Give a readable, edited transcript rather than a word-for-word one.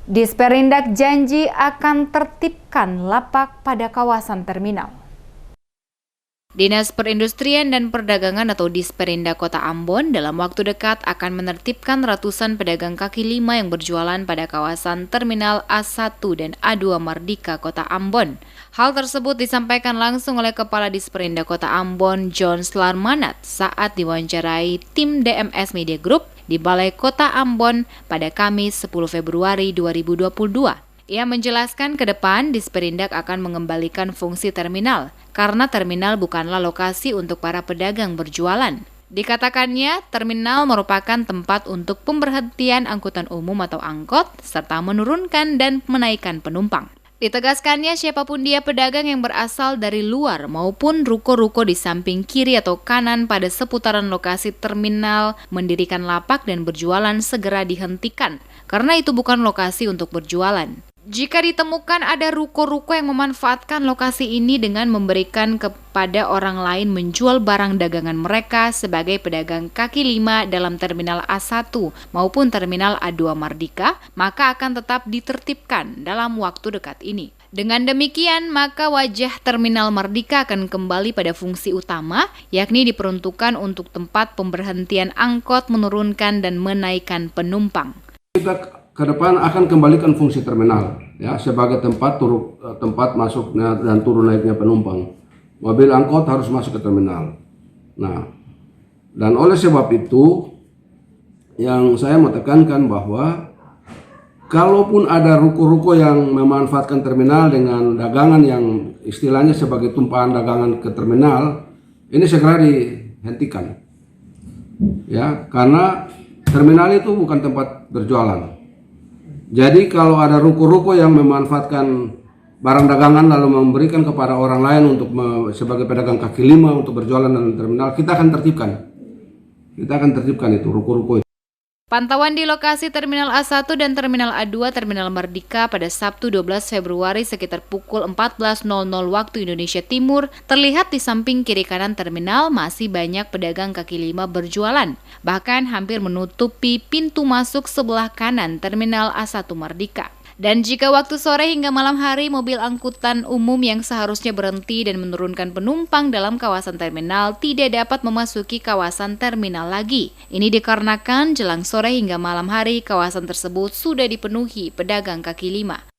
Disperindak janji akan tertibkan lapak pada kawasan terminal. Dinas Perindustrian dan Perdagangan atau Disperindak Kota Ambon dalam waktu dekat akan menertibkan ratusan pedagang kaki lima yang berjualan pada kawasan Terminal A1 dan A2 Mardika, Kota Ambon. Hal tersebut disampaikan langsung oleh Kepala Disperindak Kota Ambon, John Slarmanat, saat diwawancarai tim DMS Media Group di Balai Kota Ambon pada Kamis 10 Februari 2022. Ia menjelaskan ke depan Disperindak akan mengembalikan fungsi terminal karena terminal bukanlah lokasi untuk para pedagang berjualan. Dikatakannya, terminal merupakan tempat untuk pemberhentian angkutan umum atau angkot serta menurunkan dan menaikkan penumpang. Ditegaskannya, siapapun dia pedagang yang berasal dari luar maupun ruko-ruko di samping kiri atau kanan pada seputaran lokasi terminal mendirikan lapak dan berjualan segera dihentikan karena itu bukan lokasi untuk berjualan. Jika ditemukan ada ruko-ruko yang memanfaatkan lokasi ini dengan memberikan kepada orang lain menjual barang dagangan mereka sebagai pedagang kaki lima dalam Terminal A1 maupun Terminal A2 Mardika, maka akan tetap ditertibkan dalam waktu dekat ini. Dengan demikian, maka wajah Terminal Mardika akan kembali pada fungsi utama, yakni diperuntukkan untuk tempat pemberhentian angkot, menurunkan dan menaikkan penumpang. Kita ke depan akan kembalikan fungsi terminal ya sebagai tempat masuknya dan turun naiknya penumpang. Mobil angkot harus masuk ke terminal. Nah, dan oleh sebab itu yang saya mau tekankan bahwa kalaupun ada ruko-ruko yang memanfaatkan terminal dengan dagangan yang istilahnya sebagai tumpahan dagangan ke terminal, ini segera dihentikan. Ya, karena terminal itu bukan tempat berjualan. Jadi kalau ada ruko-ruko yang memanfaatkan barang dagangan lalu memberikan kepada orang lain untuk sebagai pedagang kaki lima untuk berjualan dalam terminal, kita akan tertibkan. Kita akan tertibkan itu ruko-ruko itu. Pantauan di lokasi Terminal A1 dan Terminal A2 Terminal Mardika pada Sabtu 12 Februari sekitar pukul 14.00 waktu Indonesia Timur terlihat di samping kiri kanan terminal masih banyak pedagang kaki lima berjualan, bahkan hampir menutupi pintu masuk sebelah kanan Terminal A1 Mardika. Dan jika waktu sore hingga malam hari mobil angkutan umum yang seharusnya berhenti dan menurunkan penumpang dalam kawasan terminal tidak dapat memasuki kawasan terminal lagi. Ini dikarenakan jelang sore hingga malam hari kawasan tersebut sudah dipenuhi pedagang kaki lima.